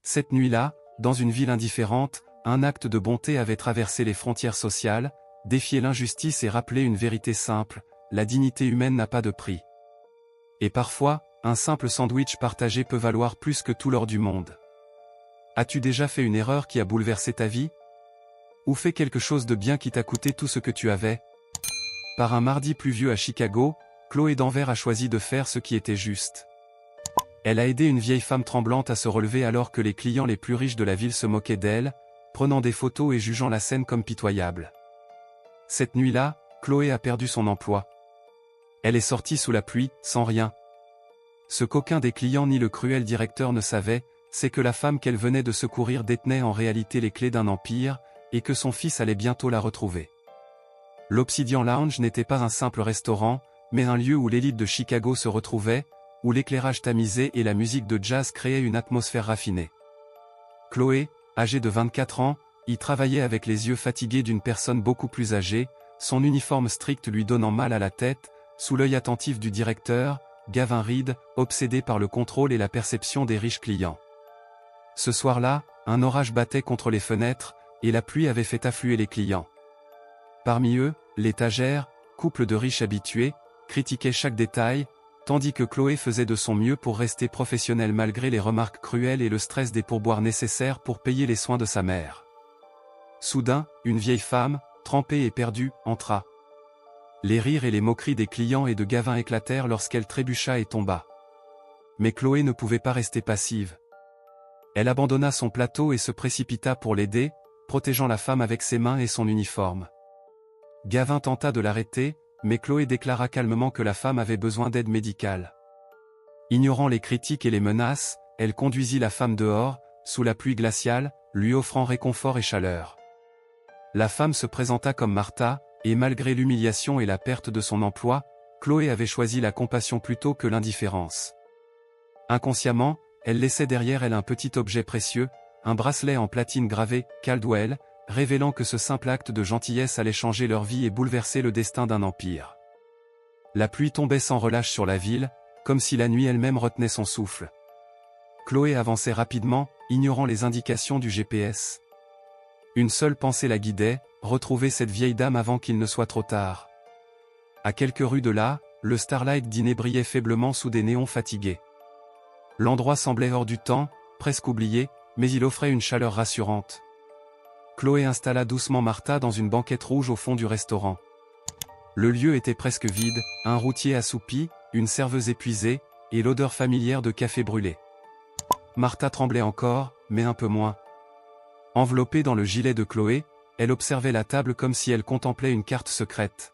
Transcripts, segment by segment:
Cette nuit-là, dans une ville indifférente, un acte de bonté avait traversé les frontières sociales, défié l'injustice et rappelé une vérité simple, la dignité humaine n'a pas de prix. Et parfois, un simple sandwich partagé peut valoir plus que tout l'or du monde. As-tu déjà fait une erreur qui a bouleversé ta vie? Ou fait quelque chose de bien qui t'a coûté tout ce que tu avais? Par un mardi pluvieux à Chicago, Chloé Danvers a choisi de faire ce qui était juste. Elle a aidé une vieille femme tremblante à se relever alors que les clients les plus riches de la ville se moquaient d'elle, prenant des photos et jugeant la scène comme pitoyable. Cette nuit-là, Chloé a perdu son emploi. Elle est sortie sous la pluie, sans rien. Ce qu'aucun des clients ni le cruel directeur ne savaient, c'est que la femme qu'elle venait de secourir détenait en réalité les clés d'un empire, et que son fils allait bientôt la retrouver. L'Obsidian Lounge n'était pas un simple restaurant, mais un lieu où l'élite de Chicago se retrouvait, où l'éclairage tamisé et la musique de jazz créaient une atmosphère raffinée. Chloé, âgée de 24 ans, y travaillait avec les yeux fatigués d'une personne beaucoup plus âgée, son uniforme strict lui donnant mal à la tête, sous l'œil attentif du directeur, Gavin Reed, obsédé par le contrôle et la perception des riches clients. Ce soir-là, un orage battait contre les fenêtres, et la pluie avait fait affluer les clients. Parmi eux, l'étagère, couple de riches habitués, critiquait chaque détail, tandis que Chloé faisait de son mieux pour rester professionnelle malgré les remarques cruelles et le stress des pourboires nécessaires pour payer les soins de sa mère. Soudain, une vieille femme, trempée et perdue, entra. Les rires et les moqueries des clients et de Gavin éclatèrent lorsqu'elle trébucha et tomba. Mais Chloé ne pouvait pas rester passive. Elle abandonna son plateau et se précipita pour l'aider, protégeant la femme avec ses mains et son uniforme. Gavin tenta de l'arrêter, mais Chloé déclara calmement que la femme avait besoin d'aide médicale. Ignorant les critiques et les menaces, elle conduisit la femme dehors, sous la pluie glaciale, lui offrant réconfort et chaleur. La femme se présenta comme Martha, et malgré l'humiliation et la perte de son emploi, Chloé avait choisi la compassion plutôt que l'indifférence. Inconsciemment, elle laissait derrière elle un petit objet précieux, un bracelet en platine gravé « Caldwell », révélant que ce simple acte de gentillesse allait changer leur vie et bouleverser le destin d'un empire. La pluie tombait sans relâche sur la ville, comme si la nuit elle-même retenait son souffle. Chloé avançait rapidement, ignorant les indications du GPS. Une seule pensée la guidait, retrouver cette vieille dame avant qu'il ne soit trop tard. À quelques rues de là, le Starlight Diner brillait faiblement sous des néons fatigués. L'endroit semblait hors du temps, presque oublié, mais il offrait une chaleur rassurante. Chloé installa doucement Martha dans une banquette rouge au fond du restaurant. Le lieu était presque vide, un routier assoupi, une serveuse épuisée, et l'odeur familière de café brûlé. Martha tremblait encore, mais un peu moins. Enveloppée dans le gilet de Chloé, elle observait la table comme si elle contemplait une carte secrète.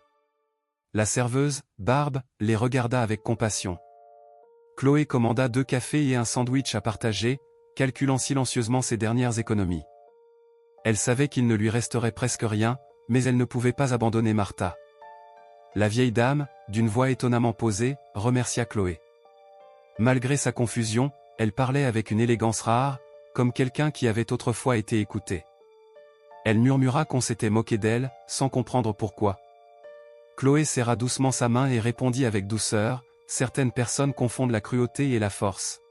La serveuse, Barb, les regarda avec compassion. Chloé commanda 2 cafés et un sandwich à partager, calculant silencieusement ses dernières économies. Elle savait qu'il ne lui resterait presque rien, mais elle ne pouvait pas abandonner Martha. La vieille dame, d'une voix étonnamment posée, remercia Chloé. Malgré sa confusion, elle parlait avec une élégance rare, comme quelqu'un qui avait autrefois été écouté. Elle murmura qu'on s'était moqué d'elle, sans comprendre pourquoi. Chloé serra doucement sa main et répondit avec douceur, « Certaines personnes confondent la cruauté et la force. »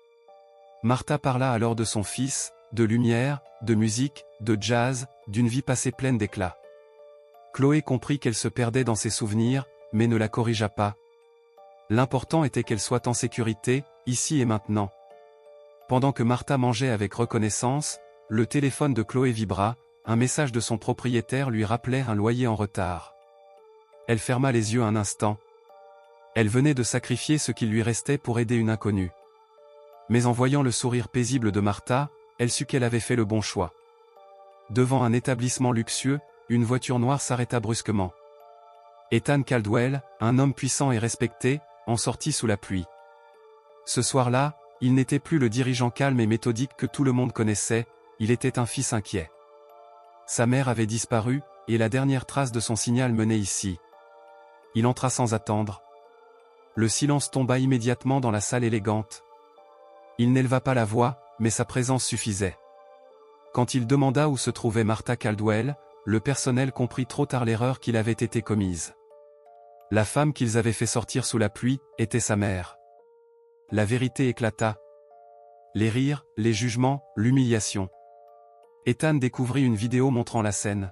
Martha parla alors de son fils, de lumière, de musique, de jazz, d'une vie passée pleine d'éclat. Chloé comprit qu'elle se perdait dans ses souvenirs, mais ne la corrigea pas. L'important était qu'elle soit en sécurité, ici et maintenant. Pendant que Martha mangeait avec reconnaissance, le téléphone de Chloé vibra, un message de son propriétaire lui rappelait un loyer en retard. Elle ferma les yeux un instant. Elle venait de sacrifier ce qu'il lui restait pour aider une inconnue. Mais en voyant le sourire paisible de Martha, elle sut qu'elle avait fait le bon choix. Devant un établissement luxueux, une voiture noire s'arrêta brusquement. Ethan Caldwell, un homme puissant et respecté, en sortit sous la pluie. Ce soir-là, il n'était plus le dirigeant calme et méthodique que tout le monde connaissait, il était un fils inquiet. Sa mère avait disparu, et la dernière trace de son signal menait ici. Il entra sans attendre. Le silence tomba immédiatement dans la salle élégante. Il n'éleva pas la voix, mais sa présence suffisait. Quand il demanda où se trouvait Martha Caldwell, le personnel comprit trop tard l'erreur qu'il avait été commise. La femme qu'ils avaient fait sortir sous la pluie, était sa mère. La vérité éclata. Les rires, les jugements, l'humiliation. Ethan découvrit une vidéo montrant la scène.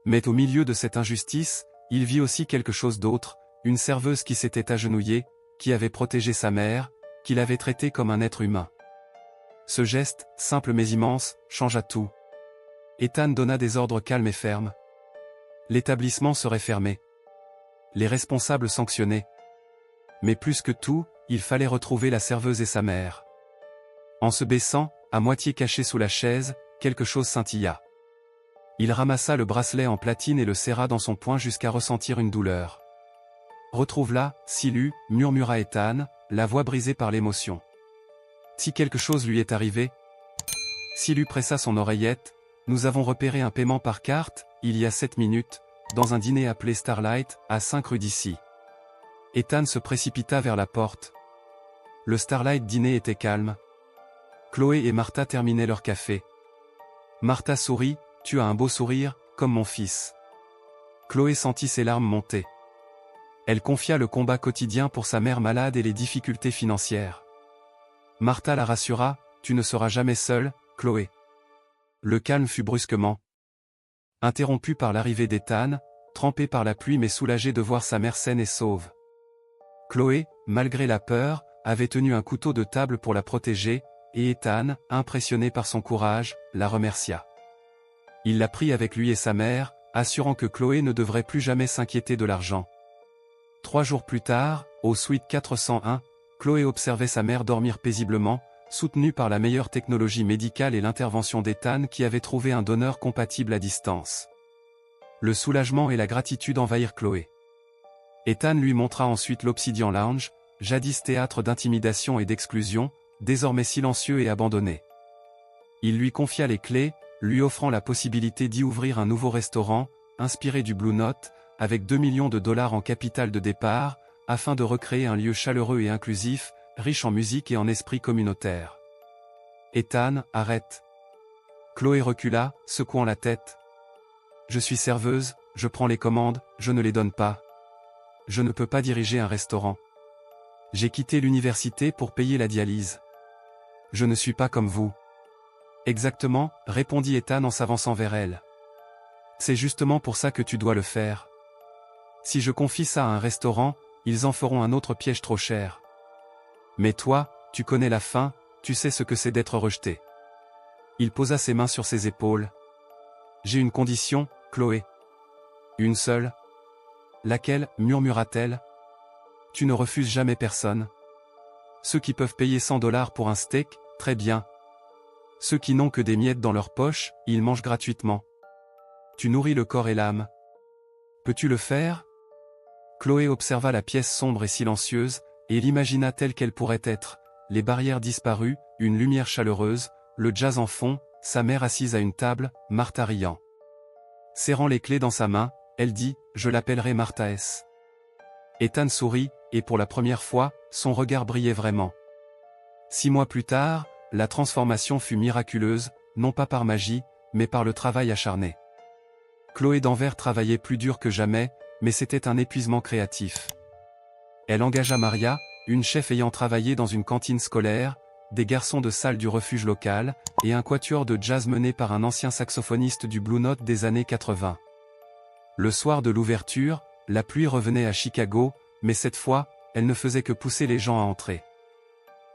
Mais au milieu de cette injustice, il vit aussi quelque chose d'autre, une serveuse qui s'était agenouillée, qui avait protégé sa mère, qui l'avait traité comme un être humain. Ce geste, simple mais immense, changea tout. Ethan donna des ordres calmes et fermes. L'établissement serait fermé. Les responsables sanctionnés. Mais plus que tout, il fallait retrouver la serveuse et sa mère. En se baissant, à moitié caché sous la chaise, quelque chose scintilla. Il ramassa le bracelet en platine et le serra dans son poing jusqu'à ressentir une douleur. « Retrouve-la, Silu » murmura Ethan, la voix brisée par l'émotion. Si quelque chose lui est arrivé. Silu pressa son oreillette. Nous avons repéré un paiement par carte, il y a 7 minutes, dans un dîner appelé Starlight, à 5 rue d'ici. Ethan se précipita vers la porte. Le Starlight dîner était calme. Chloé et Martha terminaient leur café. Martha sourit, « Tu as un beau sourire, comme mon fils. » Chloé sentit ses larmes monter. Elle confia le combat quotidien pour sa mère malade et les difficultés financières. Martha la rassura, « Tu ne seras jamais seule, Chloé. » Le calme fut brusquement interrompu par l'arrivée d'Ethan, trempé par la pluie mais soulagé de voir sa mère saine et sauve. Chloé, malgré la peur, avait tenu un couteau de table pour la protéger, et Ethan, impressionné par son courage, la remercia. Il la prit avec lui et sa mère, assurant que Chloé ne devrait plus jamais s'inquiéter de l'argent. 3 jours plus tard, au suite 401, Chloé observait sa mère dormir paisiblement, soutenue par la meilleure technologie médicale et l'intervention d'Ethan qui avait trouvé un donneur compatible à distance. Le soulagement et la gratitude envahirent Chloé. Ethan lui montra ensuite l'Obsidian Lounge, jadis théâtre d'intimidation et d'exclusion, désormais silencieux et abandonné. Il lui confia les clés, lui offrant la possibilité d'y ouvrir un nouveau restaurant, inspiré du Blue Note, avec 2 millions de dollars en capital de départ, afin de recréer un lieu chaleureux et inclusif, riche en musique et en esprit communautaire. Ethan, arrête. Chloé recula, secouant la tête. Je suis serveuse, je prends les commandes, je ne les donne pas. Je ne peux pas diriger un restaurant. J'ai quitté l'université pour payer la dialyse. Je ne suis pas comme vous. Exactement, répondit Ethan en s'avançant vers elle. C'est justement pour ça que tu dois le faire. Si je confie ça à un restaurant, ils en feront un autre piège trop cher. Mais toi, tu connais la fin, tu sais ce que c'est d'être rejeté. Il posa ses mains sur ses épaules. J'ai une condition, Chloé. Une seule. Laquelle, murmura-t-elle. Tu ne refuses jamais personne. Ceux qui peuvent payer 100 $ pour un steak, très bien. Ceux qui n'ont que des miettes dans leur poche, ils mangent gratuitement. Tu nourris le corps et l'âme. Peux-tu le faire? Chloé observa la pièce sombre et silencieuse, et l'imagina telle qu'elle pourrait être, les barrières disparues, une lumière chaleureuse, le jazz en fond, sa mère assise à une table, Martha riant. Serrant les clés dans sa main, elle dit, « Je l'appellerai Martha S. » Ethan sourit, et pour la première fois, son regard brillait vraiment. 6 mois plus tard, la transformation fut miraculeuse, non pas par magie, mais par le travail acharné. Chloé Danvers travaillait plus dur que jamais, mais c'était un épuisement créatif. Elle engagea Maria, une chef ayant travaillé dans une cantine scolaire, des garçons de salle du refuge local, et un quatuor de jazz mené par un ancien saxophoniste du Blue Note des années 80. Le soir de l'ouverture, la pluie revenait à Chicago, mais cette fois, elle ne faisait que pousser les gens à entrer.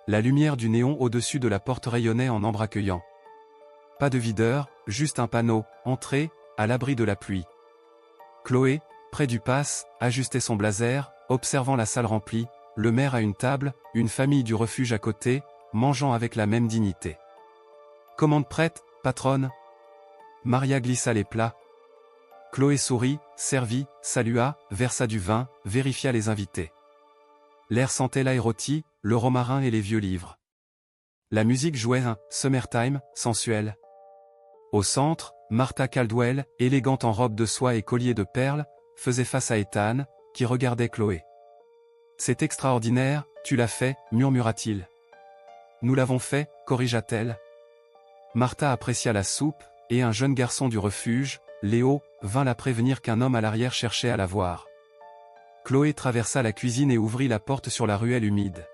La lumière du néon au-dessus de la porte rayonnait en ambre accueillant. Pas de videur, juste un panneau, « Entrée », à l'abri de la pluie. Chloé, près du pass, ajustait son blazer, observant la salle remplie, le maire à une table, une famille du refuge à côté, mangeant avec la même dignité. « Commande prête, patronne ?» Maria glissa les plats. Chloé sourit, servit, salua, versa du vin, vérifia les invités. L'air sentait l'aérotie, le romarin et les vieux livres. La musique jouait un « Summertime » sensuel. Au centre, Martha Caldwell, élégante en robe de soie et collier de perles, faisait face à Ethan, qui regardait Chloé. « C'est extraordinaire, tu l'as fait, murmura-t-il. Nous l'avons fait, corrigea-t-elle. Martha apprécia la soupe, et un jeune garçon du refuge, Léo, vint la prévenir qu'un homme à l'arrière cherchait à la voir. Chloé traversa la cuisine et ouvrit la porte sur la ruelle humide.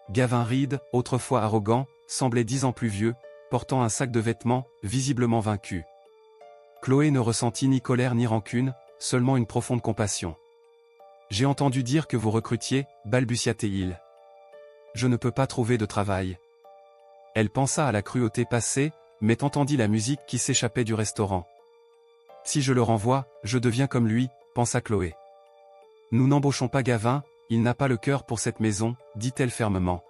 Gavin Reed, autrefois arrogant, semblait 10 ans plus vieux, portant un sac de vêtements, visiblement vaincu. Chloé ne ressentit ni colère ni rancune, seulement une profonde compassion. « J'ai entendu dire que vous recrutiez, balbutia-t-il. Je ne peux pas trouver de travail. » Elle pensa à la cruauté passée, mais entendit la musique qui s'échappait du restaurant. « Si je le renvoie, je deviens comme lui, » pensa Chloé. « Nous n'embauchons pas Gavin, il n'a pas le cœur pour cette maison, dit-elle fermement.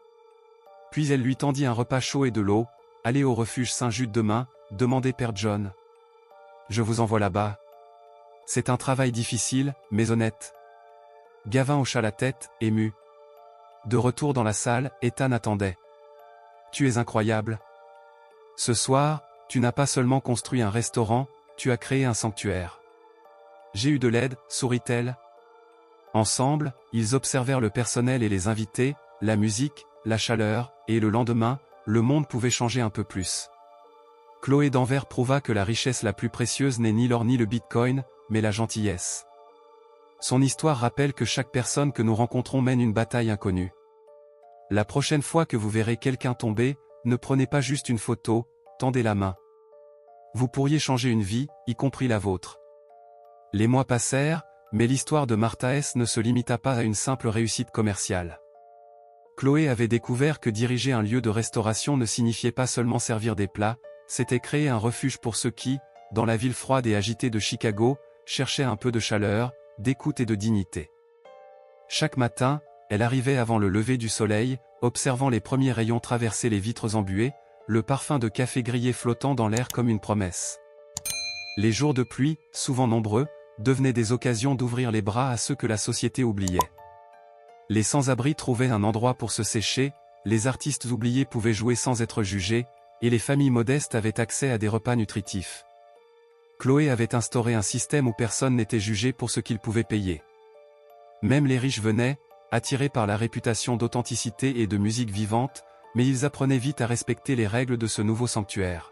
Puis elle lui tendit un repas chaud et de l'eau. « Allez au refuge Saint-Jude demain, demandait Père John. Je vous envoie là-bas. C'est un travail difficile, mais honnête. » Gavin hocha la tête, ému. De retour dans la salle, Ethan attendait. « Tu es incroyable. Ce soir, tu n'as pas seulement construit un restaurant, tu as créé un sanctuaire. » J'ai eu de l'aide, sourit-elle. Ensemble, ils observèrent le personnel et les invités, la musique, la chaleur, et le lendemain, le monde pouvait changer un peu plus. Chloé d'Anvers prouva que la richesse la plus précieuse n'est ni l'or ni le bitcoin, mais la gentillesse. Son histoire rappelle que chaque personne que nous rencontrons mène une bataille inconnue. La prochaine fois que vous verrez quelqu'un tomber, ne prenez pas juste une photo, tendez la main. Vous pourriez changer une vie, y compris la vôtre. Les mois passèrent, mais l'histoire de Martha S. ne se limita pas à une simple réussite commerciale. Chloé avait découvert que diriger un lieu de restauration ne signifiait pas seulement servir des plats, c'était créer un refuge pour ceux qui, dans la ville froide et agitée de Chicago, cherchaient un peu de chaleur, d'écoute et de dignité. Chaque matin, elle arrivait avant le lever du soleil, observant les premiers rayons traverser les vitres embuées, le parfum de café grillé flottant dans l'air comme une promesse. Les jours de pluie, souvent nombreux, devenaient des occasions d'ouvrir les bras à ceux que la société oubliait. Les sans-abri trouvaient un endroit pour se sécher, les artistes oubliés pouvaient jouer sans être jugés, et les familles modestes avaient accès à des repas nutritifs. Chloé avait instauré un système où personne n'était jugé pour ce qu'il pouvait payer. Même les riches venaient, attirés par la réputation d'authenticité et de musique vivante, mais ils apprenaient vite à respecter les règles de ce nouveau sanctuaire.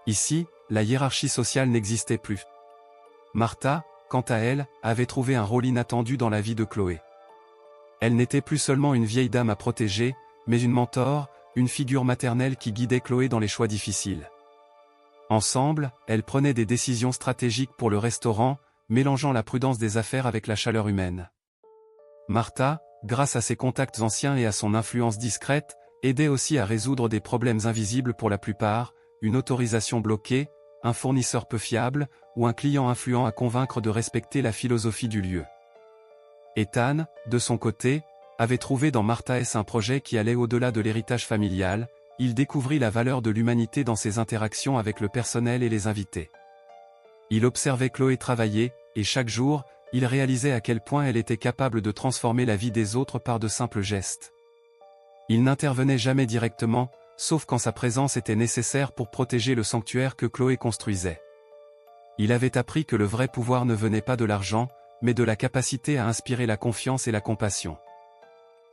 Ici, la hiérarchie sociale n'existait plus. Martha, quant à elle, avait trouvé un rôle inattendu dans la vie de Chloé. Elle n'était plus seulement une vieille dame à protéger, mais une mentor, une figure maternelle qui guidait Chloé dans les choix difficiles. Ensemble, elles prenaient des décisions stratégiques pour le restaurant, mélangeant la prudence des affaires avec la chaleur humaine. Martha, grâce à ses contacts anciens et à son influence discrète, aidait aussi à résoudre des problèmes invisibles pour la plupart, une autorisation bloquée, un fournisseur peu fiable, ou un client influent à convaincre de respecter la philosophie du lieu. Ethan, de son côté, avait trouvé dans Martha S. un projet qui allait au-delà de l'héritage familial, il découvrit la valeur de l'humanité dans ses interactions avec le personnel et les invités. Il observait Chloé travailler, et chaque jour, il réalisait à quel point elle était capable de transformer la vie des autres par de simples gestes. Il n'intervenait jamais directement, sauf quand sa présence était nécessaire pour protéger le sanctuaire que Chloé construisait. Il avait appris que le vrai pouvoir ne venait pas de l'argent, mais de la capacité à inspirer la confiance et la compassion.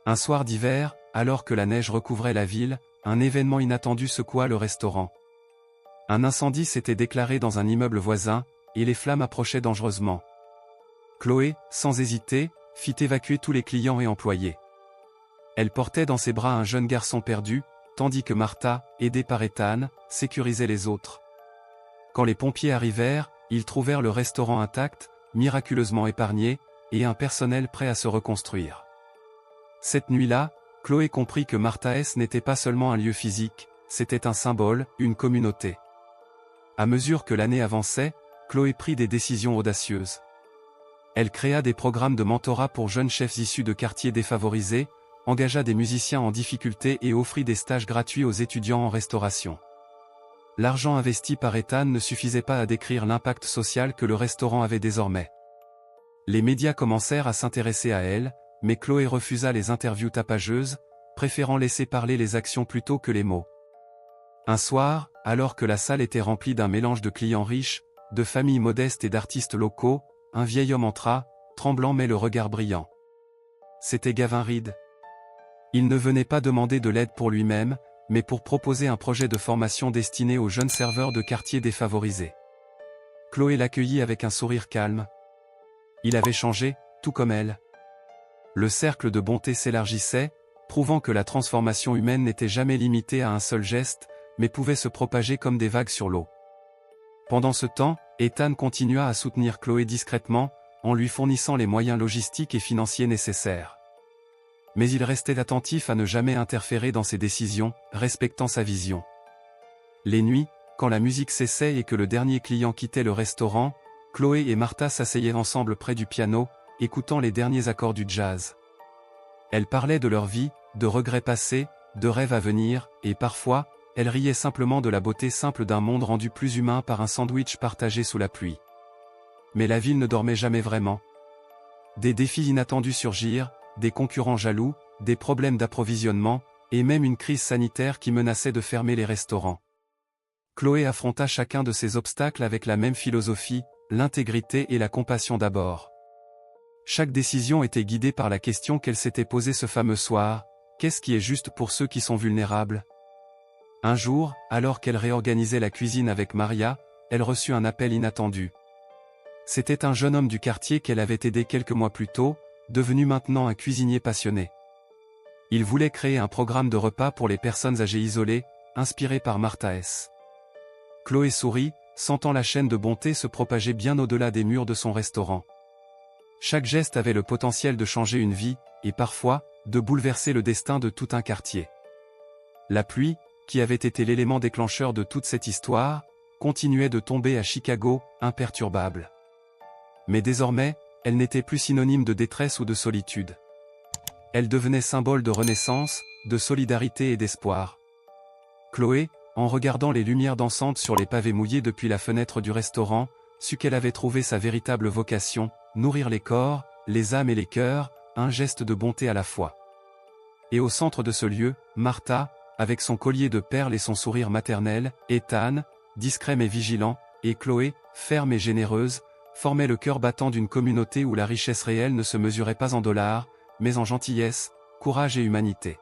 Un soir d'hiver, alors que la neige recouvrait la ville, un événement inattendu secoua le restaurant. Un incendie s'était déclaré dans un immeuble voisin, et les flammes approchaient dangereusement. Chloé, sans hésiter, fit évacuer tous les clients et employés. Elle portait dans ses bras un jeune garçon perdu, tandis que Martha, aidée par Ethan, sécurisait les autres. Quand les pompiers arrivèrent, ils trouvèrent le restaurant intact, miraculeusement épargné, et un personnel prêt à se reconstruire. Cette nuit-là, Chloé comprit que Martha S. n'était pas seulement un lieu physique, c'était un symbole, une communauté. À mesure que l'année avançait, Chloé prit des décisions audacieuses. Elle créa des programmes de mentorat pour jeunes chefs issus de quartiers défavorisés, engagea des musiciens en difficulté et offrit des stages gratuits aux étudiants en restauration. L'argent investi par Ethan ne suffisait pas à décrire l'impact social que le restaurant avait désormais. Les médias commencèrent à s'intéresser à elle, mais Chloé refusa les interviews tapageuses, préférant laisser parler les actions plutôt que les mots. Un soir, alors que la salle était remplie d'un mélange de clients riches, de familles modestes et d'artistes locaux, un vieil homme entra, tremblant mais le regard brillant. C'était Gavin Reed. Il ne venait pas demander de l'aide pour lui-même, mais pour proposer un projet de formation destiné aux jeunes serveurs de quartiers défavorisés. Chloé l'accueillit avec un sourire calme. Il avait changé, tout comme elle. Le cercle de bonté s'élargissait, prouvant que la transformation humaine n'était jamais limitée à un seul geste, mais pouvait se propager comme des vagues sur l'eau. Pendant ce temps, Ethan continua à soutenir Chloé discrètement, en lui fournissant les moyens logistiques et financiers nécessaires. Mais il restait attentif à ne jamais interférer dans ses décisions, respectant sa vision. Les nuits, quand la musique cessait et que le dernier client quittait le restaurant, Chloé et Martha s'asseyaient ensemble près du piano, écoutant les derniers accords du jazz. Elles parlaient de leur vie, de regrets passés, de rêves à venir, et parfois, elles riaient simplement de la beauté simple d'un monde rendu plus humain par un sandwich partagé sous la pluie. Mais la ville ne dormait jamais vraiment. Des défis inattendus surgirent, des concurrents jaloux, des problèmes d'approvisionnement, et même une crise sanitaire qui menaçait de fermer les restaurants. Chloé affronta chacun de ces obstacles avec la même philosophie, l'intégrité et la compassion d'abord. Chaque décision était guidée par la question qu'elle s'était posée ce fameux soir: qu'est-ce qui est juste pour ceux qui sont vulnérables? Un jour, alors qu'elle réorganisait la cuisine avec Maria, elle reçut un appel inattendu. C'était un jeune homme du quartier qu'elle avait aidé quelques mois plus tôt, devenu maintenant un cuisinier passionné. Il voulait créer un programme de repas pour les personnes âgées isolées, inspiré par Martha S. Chloé sourit, sentant la chaîne de bonté se propager bien au-delà des murs de son restaurant. Chaque geste avait le potentiel de changer une vie, et parfois, de bouleverser le destin de tout un quartier. La pluie, qui avait été l'élément déclencheur de toute cette histoire, continuait de tomber à Chicago, imperturbable. Mais désormais, elle n'était plus synonyme de détresse ou de solitude. Elle devenait symbole de renaissance, de solidarité et d'espoir. Chloé, en regardant les lumières dansantes sur les pavés mouillés depuis la fenêtre du restaurant, sut qu'elle avait trouvé sa véritable vocation, nourrir les corps, les âmes et les cœurs, un geste de bonté à la fois. Et au centre de ce lieu, Martha, avec son collier de perles et son sourire maternel, Ethan, discret mais vigilant, et Chloé, ferme et généreuse, formaient le cœur battant d'une communauté où la richesse réelle ne se mesurait pas en dollars, mais en gentillesse, courage et humanité.